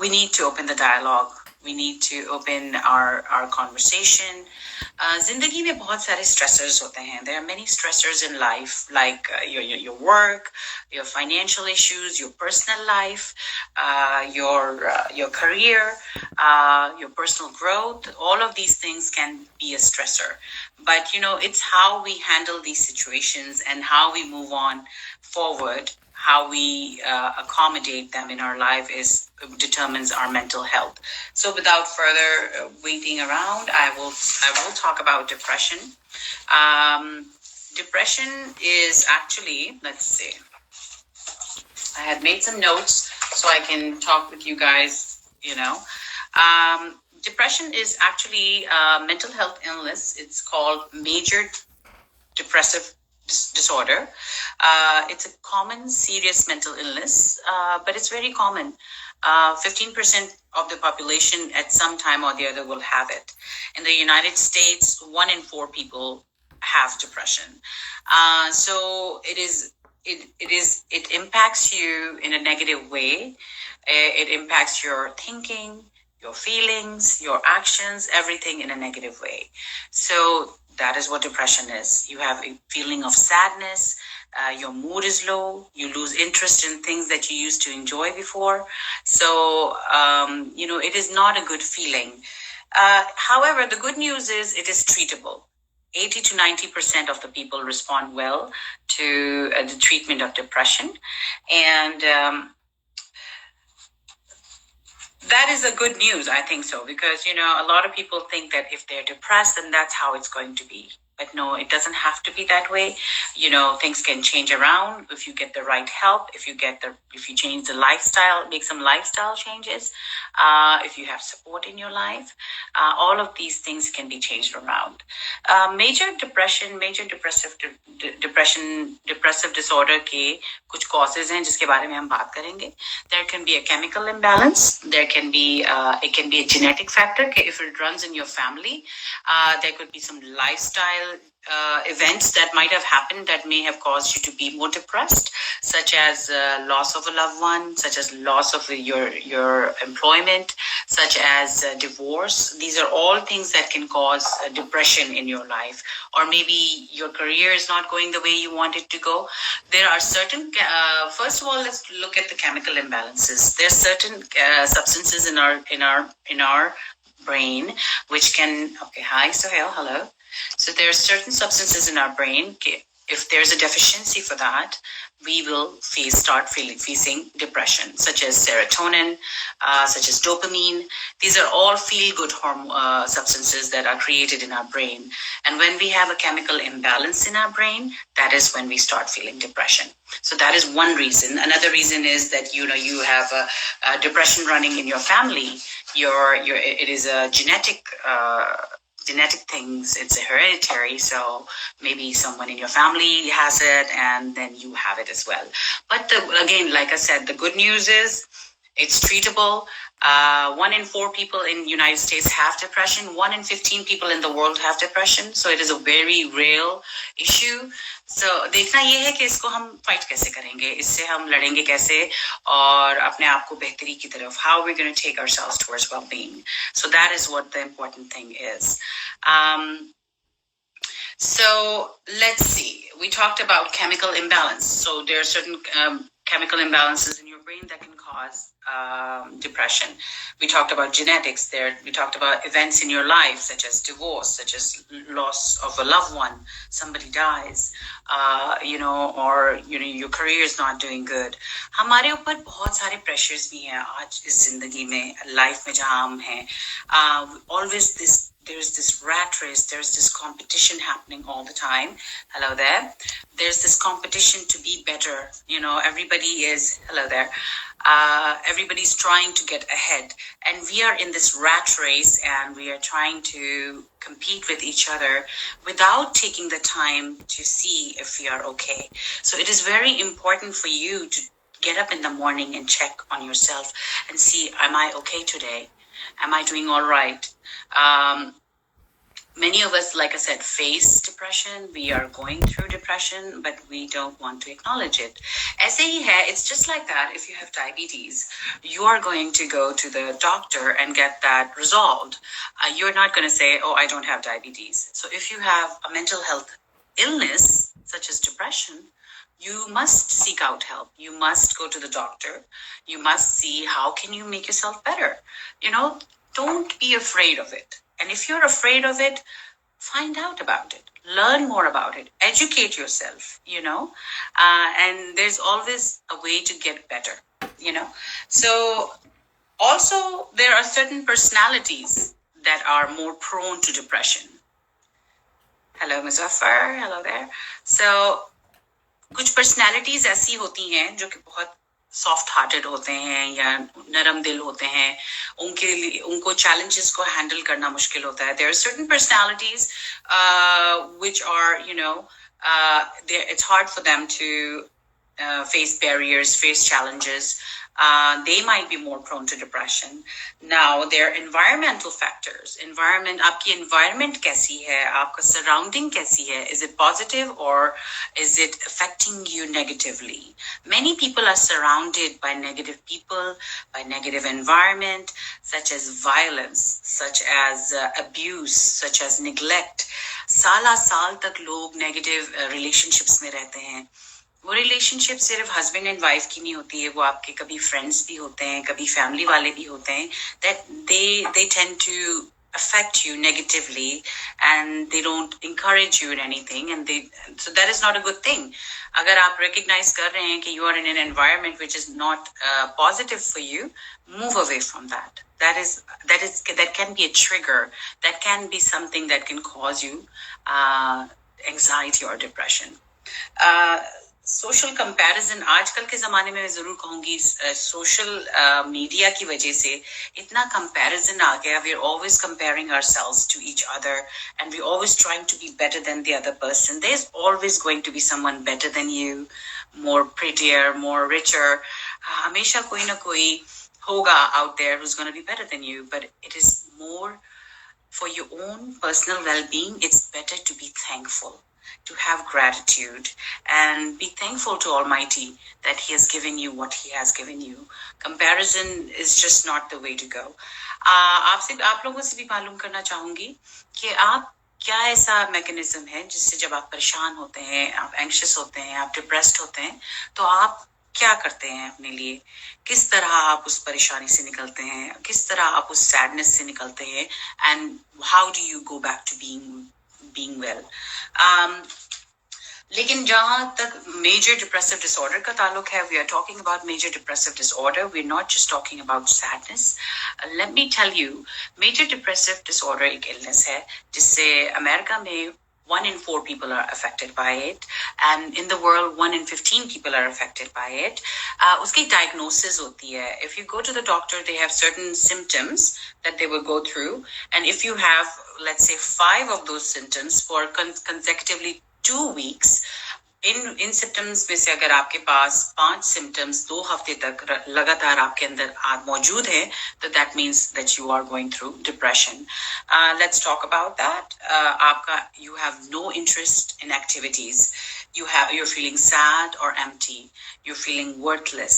we need to open the dialogue. We need to open our conversation. जिंदगी में बहुत सारे stressors होते हैं. There are many stressors in life, like your work, your financial issues, your personal life, your career, your personal growth. All of these things can be a stressor. But it's how we handle these situations and how we move on forward, how we accommodate them in our life determines our mental health. So without further waiting around, I will talk about depression. Depression is actually, let's see, I had made some notes so I can talk with you guys. Depression is actually a mental health illness. It's called major depressive disorder. It's a common, serious mental illness, but it's very common. 15% of the population at some time or the other will have it. In the United States, 1 in 4 people have depression. So it impacts you in a negative way. It impacts your thinking, your feelings, your actions, everything in a negative way. So that is what depression is. You have a feeling of sadness. Your mood is low. You lose interest in things that you used to enjoy before. So, it is not a good feeling. However, the good news is it is treatable. 80 to 90% of the people respond well to the treatment of depression. And that is a good news, I think so, because, a lot of people think that if they're depressed, then that's how it's going to be. But no, it doesn't have to be that way. Things can change around if you get the right help, if you change the lifestyle, make some lifestyle changes, if you have support in your life, all of these things can be changed around. Major depression, depressive disorder के कुछ causes हैं जिसके बारे में हम बात करेंगे. There can be a chemical imbalance. There can be it can be a genetic factor. If it runs in your family, there could be some lifestyle events that might have happened that may have caused you to be more depressed, such as loss of a loved one, such as loss of your employment, such as divorce. These are all things that can cause depression in your life. Or maybe your career is not going the way you want it to go. There are certain, first of all, let's look at the chemical imbalances. There are certain substances in our brain which can, okay, hi Sohail, hello. So there are certain substances in our brain. If there's a deficiency for that, we will start facing depression, such as serotonin, such as dopamine. These are all feel-good substances that are created in our brain. And when we have a chemical imbalance in our brain, that is when we start feeling depression. So that is one reason. Another reason is that you have a depression running in your family. It is a genetic things. It's hereditary, so maybe someone in your family has it and then you have it as well. But again, like I said, the good news is it's treatable. 1 in 4 people in the United States have depression. 1 in 15 people in the world have depression. So it is a very real issue. So देखना ये है कि इसको हम fight कैसे करेंगे, इससे हम लड़ेंगे कैसे और अपने आप को बेहतरी की तरफ, how we're going to take ourselves towards well-being. So that is what the important thing is. So let's see. We talked about chemical imbalance. So there are certain chemical imbalances in your brain that can cause depression. We talked about genetics there. We talked about events in your life, such as divorce, such as loss of a loved one, somebody dies, or your career is not doing good. हमारे ऊपर बहुत सारे pressures भी हैं आज इस जिंदगी में, life में जहाँ हम हैं. Always there's this rat race, there's this competition happening all the time. Hello there. There's this competition to be better. Everybody is, hello there. Everybody's trying to get ahead. And we are in this rat race and we are trying to compete with each other without taking the time to see if we are okay. So it is very important for you to get up in the morning and check on yourself and see, am I okay today? Am I doing all right? Many of us, like I said, face depression. We are going through depression, but we don't want to acknowledge it. ऐसे ही है, it's just like that. If you have diabetes, you are going to go to the doctor and get that resolved. You're not going to say, oh, I don't have diabetes. So if you have a mental health illness, such as depression, you must seek out help. You must go to the doctor. You must see how can you make yourself better. You know, don't be afraid of it. And if you're afraid of it, find out about it, learn more about it, educate yourself, and there's always a way to get better, you know. So also, there are certain personalities that are more prone to depression. Hello, Muzaffar. Hello there. So, कुछ personalities ऐसी होती हैं जो कि बहुत soft hearted होते हैं या नरम दिल होते हैं, उनके लिए उनको चैलेंजेस को हैंडल करना मुश्किल होता है. There are certain personalities which are it's hard for them to face barriers, face challenges. They might be more prone to depression. Now, there are environmental factors. आपकी environment कैसी है? आपका surrounding कैसी है? Is it positive or is it affecting you negatively? Many people are surrounded by negative people, by negative environment, such as violence, such as abuse, such as neglect. साला साल तक लोग negative relationships में रहते हैं. वो रिलेशनशिप सिर्फ husband and wife की नहीं होती है, वो आपके कभी फ्रेंड्स भी होते हैं, कभी फैमिली वाले भी होते हैं. That they tend to affect you negatively and they don't encourage you in anything, and so that is not a good thing. अगर आप recognize कर रहे हैं कि you are in an environment which is not positive for you, move away from that. That can be a trigger. That can be something that can cause you anxiety or depression. Social comparison आजकल के जमाने में मैं जरूर कहूंगी social media की वजह से इतना कंपैरिजन आ गया. We are always comparing ourselves to each other and we always trying to be better than the other person. There is always going to be someone better than you, more prettier, more richer. हमेशा कोई ना कोई होगा out there who's going to be better than you, but it is more for your own personal well-being. It's better to be thankful, to have gratitude and be thankful to Almighty that He has given you what He has given you. Comparison is just not the way to go. आप लोगों से भी मालूम करना चाहूंगी कि आप क्या ऐसा मैकेनिज्म है जिससे जब आप परेशान होते हैं, आप एंग्शियस होते हैं, आप डिप्रेस्ड होते हैं, तो आप क्या करते हैं अपने लिए? किस तरह आप उस परेशानी से निकलते हैं? किस तरह आप उस सैडनेस से निकलते हैं? And how do you go back to being well. लेकिन जहां तक मेजर डिप्रेसिव डिसऑर्डर का ताल्लुक है, we are talking about major depressive disorder. We are not just talking about sadness. Let me tell you, major depressive disorder एक illness है जिससे America में 1 in 4 people are affected by it, and in the world 1 in 15 people are affected by it. उसकी diagnosis होती है. If you go to the doctor, they have certain symptoms that they will go through, and if you have, let's say, 5 of those symptoms for consecutively 2 weeks, in symptoms में से अगर आपके पास 5 symptoms 2 हफ्ते तक लगातार आपके अंदर मौजूद है, तो that means that you are going through depression. Let's talk about that. आपका you have no interest in activities, you're feeling sad or empty, you're feeling worthless,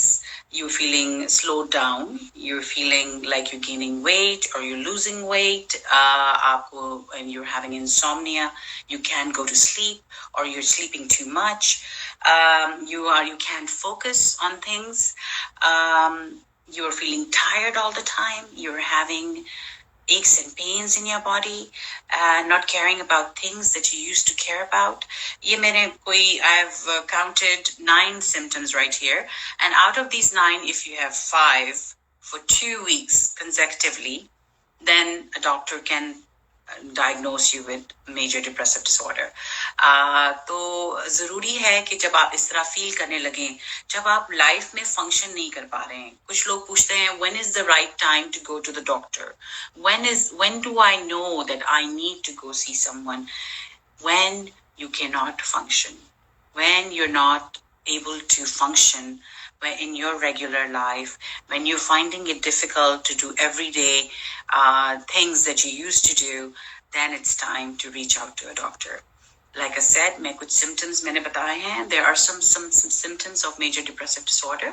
you're feeling slowed down, you're feeling like you're gaining weight or you're losing weight, and you're having insomnia, you can't go to sleep or you're sleeping too much, you can't focus on things, you're feeling tired all the time, you're having aches and pains in your body, not caring about things that you used to care about. I've counted 9 symptoms right here, and out of these 9, if you have 5 for 2 weeks consecutively, then a doctor can diagnose you with major depressive disorder. तो जरूरी है कि जब आप इस तरह feel करने लगे, जब आप लाइफ में फंक्शन नहीं कर पा रहे हैं. कुछ लोग पूछते हैं, when is the right time to go to the doctor? When do I know that I need to go see someone? When you cannot function, when you're not able to function in your regular life, when you're finding it difficult to do everyday things that you used to do, then it's time to reach out to a doctor. Like I said, मैं कुछ symptoms मैंने बताए हैं. There are some symptoms of major depressive disorder,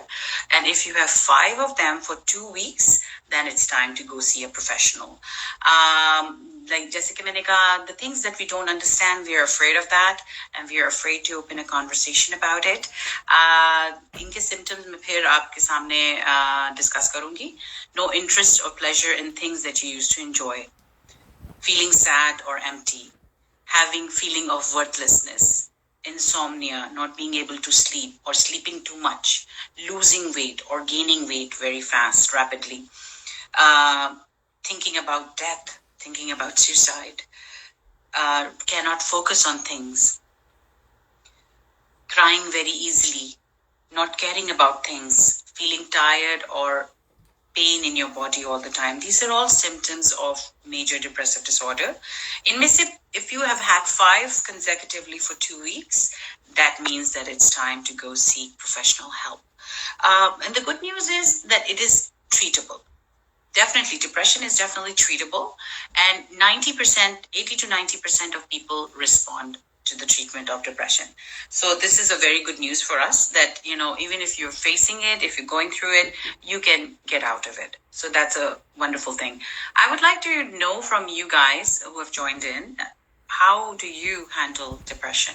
and if you have 5 of them for 2 weeks, then it's time to go see a professional. Like जैसे कि मैंने कहा, the things that we don't understand, we are afraid of that, and we are afraid to open a conversation about it. इनके symptoms मैं फिर आपके सामने discuss करूँगी. No interest or pleasure in things that you used to enjoy. Feeling sad or empty. Having feeling of worthlessness, insomnia, not being able to sleep or sleeping too much, losing weight or gaining weight very fast, rapidly, thinking about death, thinking about suicide, cannot focus on things, crying very easily, not caring about things, feeling tired or pain in your body all the time. These are all symptoms of major depressive disorder. इनमें से, if you have had 5 consecutively for 2 weeks, that means that it's time to go seek professional help. And the good news is that it is treatable. Definitely, depression is definitely treatable, and 90%, 80 to 90% of people respond to the treatment of depression. So this is a very good news for us that, you know, even if you're facing it, if you're going through it, you can get out of it. So that's a wonderful thing. I would like to know from you guys who have joined in, how do you handle depression?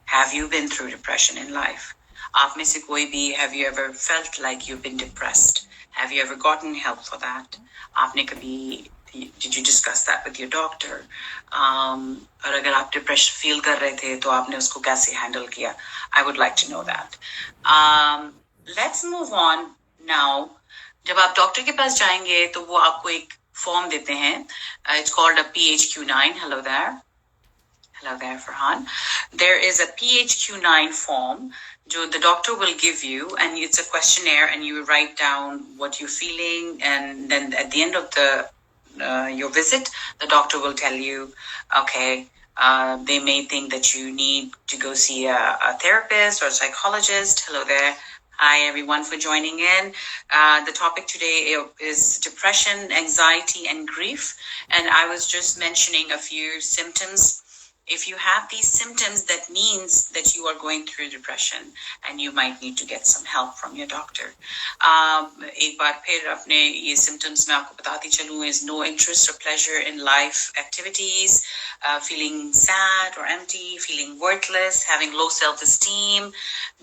Have you been through depression in life? आप में से कोई भी, have you ever felt like you've been depressed? Have you ever gotten help for that? आपने कभी, did you discuss that with your doctor? और अगर आप depression feel कर रहे थे तो आपने उसको कैसे handle किया? I would like to know that. Let's move on now. जब आप डॉक्टर के पास जाएंगे तो वो आपको एक फॉर्म देते हैं. It's called a PHQ-9. Hello there. Hello there, Farhan. There is a PHQ-9 form जो the doctor will give you, and it's a questionnaire, and you write down what you're feeling, and then at the end of your visit, the doctor will tell you, okay, they may think that you need to go see a therapist or a psychologist. Hello there. Hi, everyone, for joining in. The topic today is depression, anxiety, and grief. And I was just mentioning a few symptoms. If you have these symptoms, that means that you are going through depression and you might need to get some help from your doctor. एक बार फिर अपने ये symptoms मैं आपको बताती चलूँ is no interest or pleasure in life activities, feeling sad or empty, feeling worthless, having low self-esteem,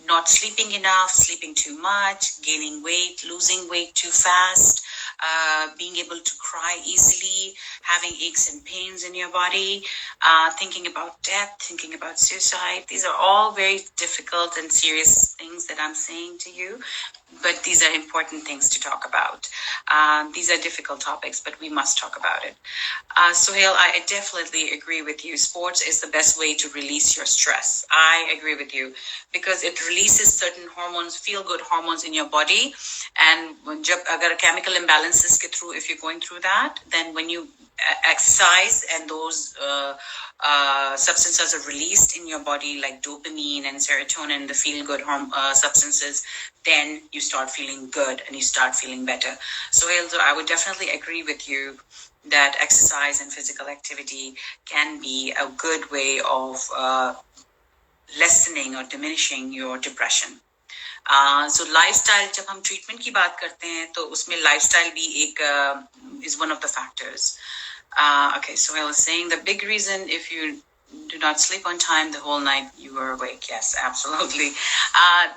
not sleeping enough, sleeping too much, gaining weight, losing weight too fast, being able to cry easily, having aches and pains in your body, thinking about death, thinking about suicide. These are all very difficult and serious things that I'm saying to you, but these are important things to talk about. These are difficult topics, but we must talk about it. Sohail, I definitely agree with you. Sports is the best way to release your stress. I agree with you because it releases certain hormones, feel-good hormones in your body. And जब अगर chemical imbalances के through, if you're going through that, then when you exercise and those substances are released in your body, like dopamine and serotonin, the feel-good substances, then you start feeling good and you start feeling better. So I would definitely agree with you that exercise and physical activity can be a good way of lessening or diminishing your depression. So lifestyle, जब हम treatment की बात करते हैं तो उसमें lifestyle भी एक is one of the factors. Okay, so I was saying the big reason if you do not sleep on time the whole night you are awake. Yes, absolutely.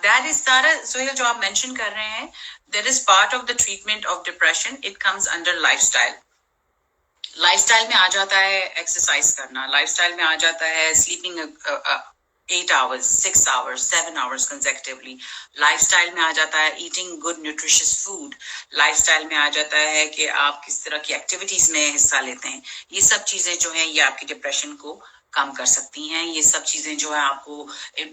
That is Sara. So जो आप mention कर रहे हैं, that is part of the treatment of depression. It comes under lifestyle. Lifestyle में आ जाता है exercise करना. Lifestyle में आ जाता है sleeping 8 hours, 6 hours, 7 hours consecutively. Lifestyle में आ जाता है eating good nutritious food. Lifestyle में आ जाता है कि आप किस तरह की activities में हिस्सा लेते हैं. ये सब चीजें जो हैं ये आपकी depression को कम कर सकती हैं. ये सब चीजें जो है आपको,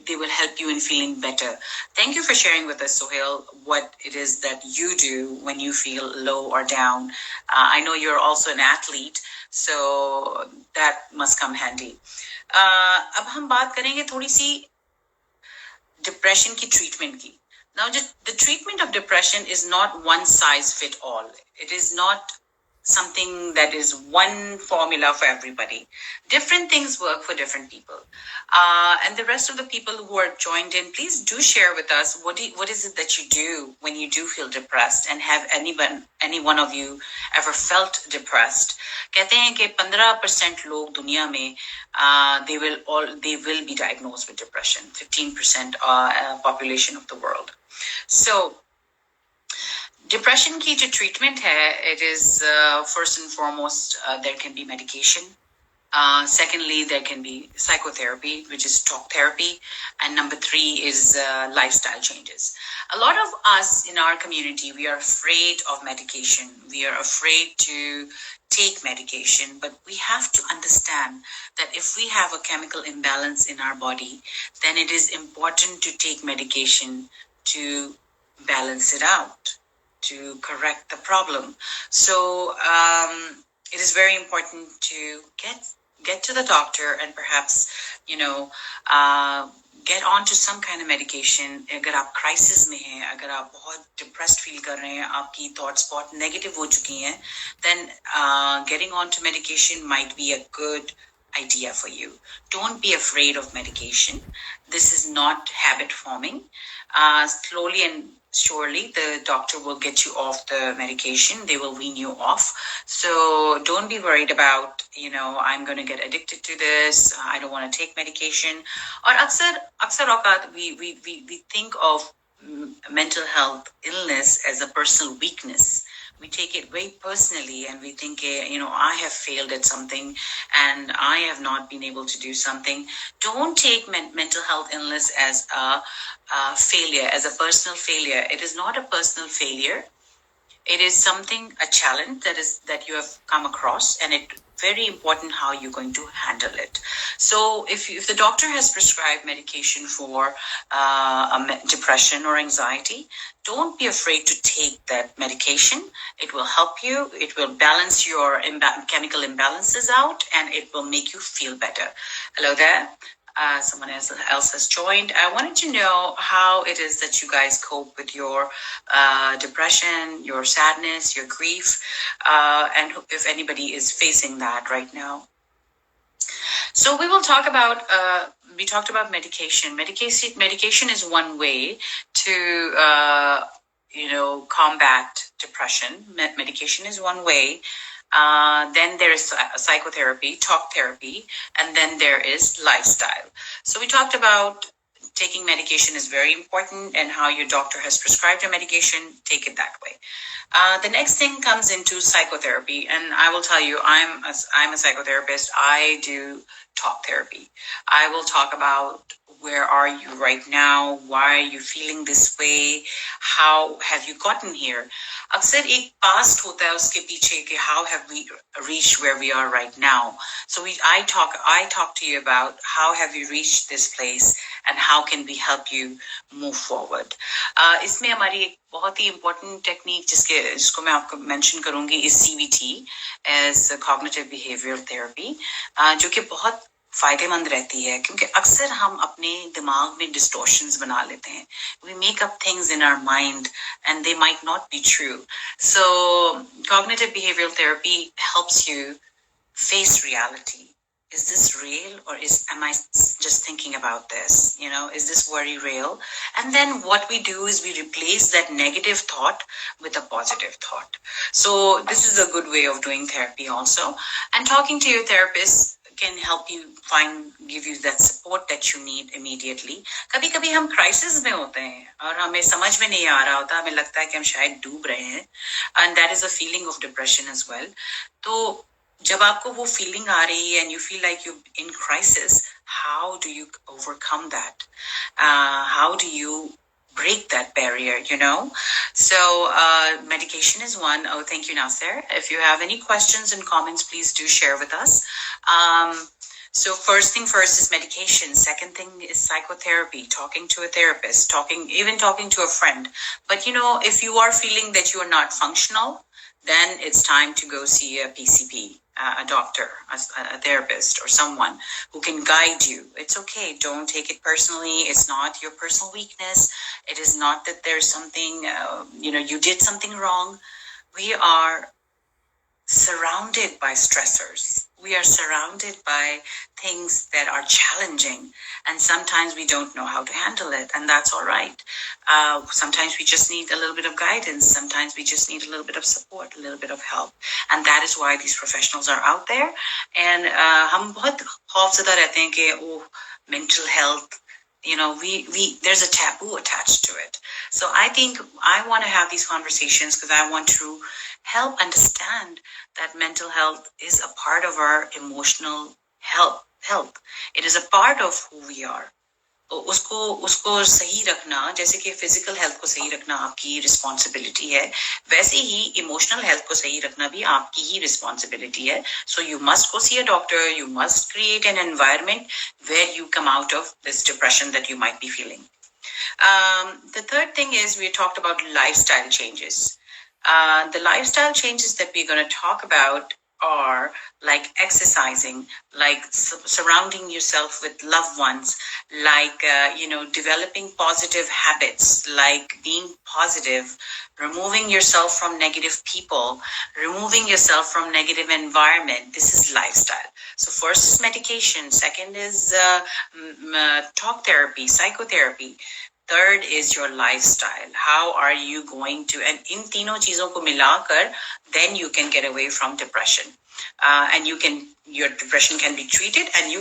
they will help you in feeling better. Thank you for sharing with us, Sohail, what it is that you do when you feel low or down. I know you're also an athlete, so that must come handy. अब हम बात करेंगे थोड़ी सी depression की treatment की. Now, the treatment of depression is not one size fit all. It is not something that is one formula for everybody. Different things work for different people. And the rest of the people who are joined in, please do share with us what is it that you do when you do feel depressed, and have any one of you ever felt depressed? कहते हैं कि 15% लोग दुनिया में they will be diagnosed with depression. 15% population of the world. So depression की जो treatment है, it is first and foremost there can be medication. Secondly, there can be psychotherapy, which is talk therapy. And number 3 is lifestyle changes. A lot of us in our community, we are afraid of medication. We are afraid to take medication, but we have to understand that if we have a chemical imbalance in our body, then it is important to take medication to balance it out, to correct the problem. So it is very important to get to the doctor and perhaps, get on to some kind of medication. अगर आप crisis में हैं, अगर आप बहुत depressed feel कर रहे हैं, आपकी thoughts बहुत negative हो चुकी हैं, then getting on to medication might be a good idea for you. Don't be afraid of medication. This is not habit forming. Slowly and surely the doctor will get you off the medication. They will wean you off. So don't be worried about, I'm going to get addicted to this. I don't want to take medication. Or अक्सर औकात we think of mental health illness as a personal weakness. We take it very personally and we think, I have failed at something and I have not been able to do something. Don't take mental health illness as a failure, as a personal failure. It is not a personal failure. It is something, a challenge that you have come across, and it's very important how you're going to handle it. So if the doctor has prescribed medication for depression or anxiety, don't be afraid to take that medication. It will help you. It will balance your chemical imbalances out, and it will make you feel better. Hello there. Someone else has joined. I wanted to know how it is that you guys cope with your depression, your sadness, your grief, and if anybody is facing that right now. So we will talk about, we talked about medication. Medication is one way to, combat depression. Medication is one way. Then there is psychotherapy, talk therapy, and then there is lifestyle. So we talked about taking medication is very important, and how your doctor has prescribed a medication, take it that way. The next thing comes into psychotherapy, and I will tell you, I'm a psychotherapist. I do talk therapy. I will talk about where are you right now? Why are you feeling this way? How have you gotten here? अक्सर एक past होता है उसके पीछे कि how have we reached where we are right now? So I talk to you about how have you reached this place and how can we help you move forward. इसमें हमारी एक बहुत ही important technique जिसको मैं आपको mention करूँगी is CBT, as cognitive behavioral therapy, जो कि बहुत फायदेमंद रहती है, क्योंकि अक्सर हम अपने दिमाग में distortions बना लेते हैं. We make up things in our mind and they might not be true. So cognitive behavioral therapy helps you face reality. Is this real, or am I just thinking about this? Is this worry real? And then what we do is we replace that negative thought with a positive thought. So this is a good way of doing therapy also. And talking to your therapist can help you give you that support that you need immediately. कभी-कभी हम crisis में होते हैं और हमें समझ में नहीं आ रहा होता, हमें लगता है कि हम शायद डूब रहे हैं, and that is a feeling of depression as well. तो जब आपको वो feeling आ रही है and you feel like you're in crisis, how do you overcome that? How do you break that barrier, So medication is one. Oh, thank you, Nasser. If you have any questions and comments, please do share with us. So first thing first is medication. Second thing is psychotherapy, talking to a therapist, talking to a friend. But if you are feeling that you are not functional, then it's time to go see a PCP, a doctor, a therapist, or someone who can guide you. It's okay. Don't take it personally. It's not your personal weakness. It is not that there's something, you did something wrong. We are surrounded by stressors. We are surrounded by things that are challenging, and sometimes we don't know how to handle it, and that's all right. Sometimes we just need a little bit of guidance. Sometimes we just need a little bit of support, a little bit of help, and that is why these professionals are out there. And हम बहुत खौफज़दा रहते हैं कि oh, mental health, you know, we there's a taboo attached to it. So I think I want to have these conversations because I want to help understand that mental health is a part of our emotional health. It is a part of who we are. उसको उसको सही रखना, जैसे कि physical health को सही रखना आपकी रिस्पॉन्सिबिलिटी है, वैसे ही इमोशनल हेल्थ को सही रखना भी आपकी ही रिस्पॉन्सिबिलिटी है. So you must go see a doctor, you must create an environment where you come out of this depression that you might be feeling. The third thing is we talked about lifestyle changes. The lifestyle changes that we're going to talk about are like exercising, like surrounding yourself with loved ones, like developing positive habits, like being positive, removing yourself from negative people, removing yourself from negative environment. This is lifestyle. So first is medication, second is talk therapy, psychotherapy. Third is your lifestyle. How are you going to, and in तीनों चीजों को मिलाकर, then you can get away from depression. And your depression can be treated, and you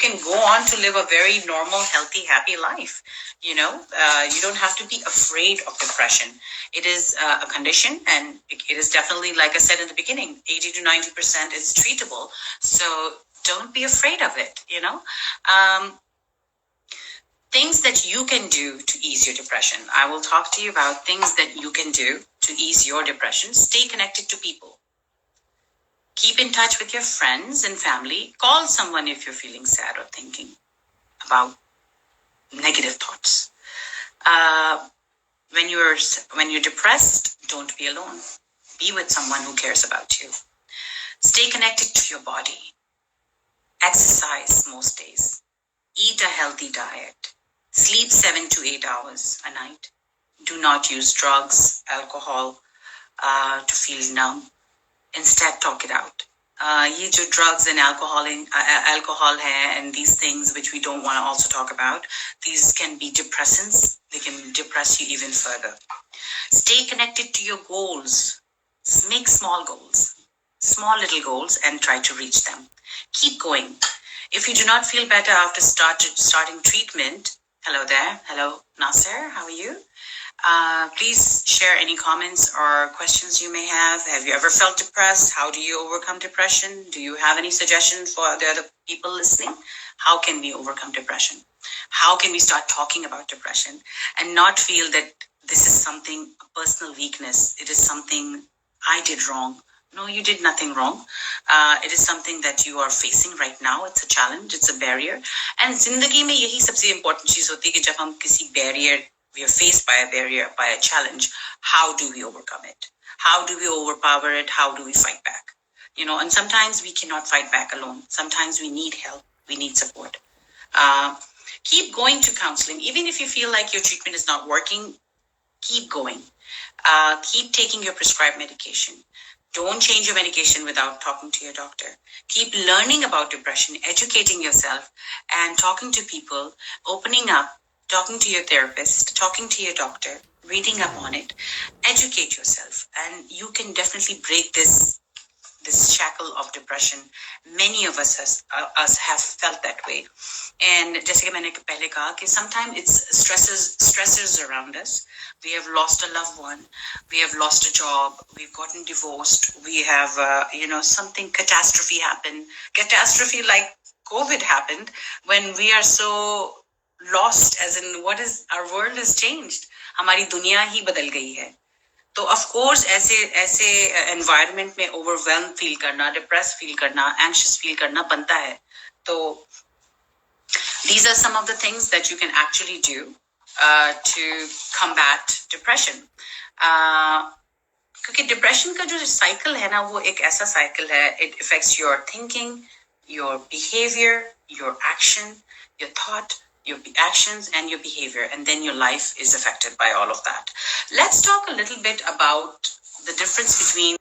can go on to live a very normal, healthy, happy life. You don't have to be afraid of depression. It is a condition, and it is definitely, like I said in the beginning, 80 to 90% is treatable. So don't be afraid of it. Things that you can do to ease your depression. I will talk to you about things that you can do to ease your depression. Stay connected to people. Keep in touch with your friends and family. Call someone if you're feeling sad or thinking about negative thoughts. When you're depressed, don't be alone. Be with someone who cares about you. Stay connected to your body. Exercise most days. Eat a healthy diet. Sleep 7 to 8 hours a night. Do not use drugs, alcohol to feel numb. Instead, talk it out. ये जो drugs and alcohol hai, and these things which we don't want to also talk about, these can be depressants. They can depress you even further. Stay connected to your goals. Make small goals, small little goals, and try to reach them. Keep going. If you do not feel better after starting treatment, hello there. Hello, Nasser. How are you? Please share any comments or questions you may have. Have you ever felt depressed? How do you overcome depression? Do you have any suggestions for the other people listening? How can we overcome depression? How can we start talking about depression and not feel that this is something, a personal weakness? It is something I did wrong. No, you did nothing wrong. It is something that you are facing right now. It's a challenge. It's a barrier. And जिंदगी में यही सबसे important चीज होती है कि जब हम किसी barrier, we are faced by a barrier, by a challenge, how do we overcome it? How do we overpower it? How do we fight back? And sometimes we cannot fight back alone. Sometimes we need help. We need support. Keep going to counseling. Even if you feel like your treatment is not working, keep going. Keep taking your prescribed medication. Don't change your medication without talking to your doctor. Keep learning about depression, educating yourself, and talking to people, opening up, talking to your therapist, talking to your doctor, reading up on it. Educate yourself, and you can definitely break this shackle of depression. Many of us have felt that way. And जैसे कि मैंने पहले कहा कि sometimes it's stressors around us. We have lost a loved one. We have lost a job. We've gotten divorced. We have, something catastrophe happened. Catastrophe like COVID happened when we are so lost, as in our world has changed. हमारी दुनिया ही बदल गई है. तो of course ऐसे environment में overwhelm feel करना, depress feel करना, एंशियस फील करना बनता है. तो these are some of the things that you can actually do to combat depression. क्योंकि डिप्रेशन का जो साइकिल है ना, वो एक ऐसा साइकिल है, it affects your thinking, your behavior, your action, your thought, your actions and your behavior, and then your life is affected by all of that. Let's talk a little bit about the difference between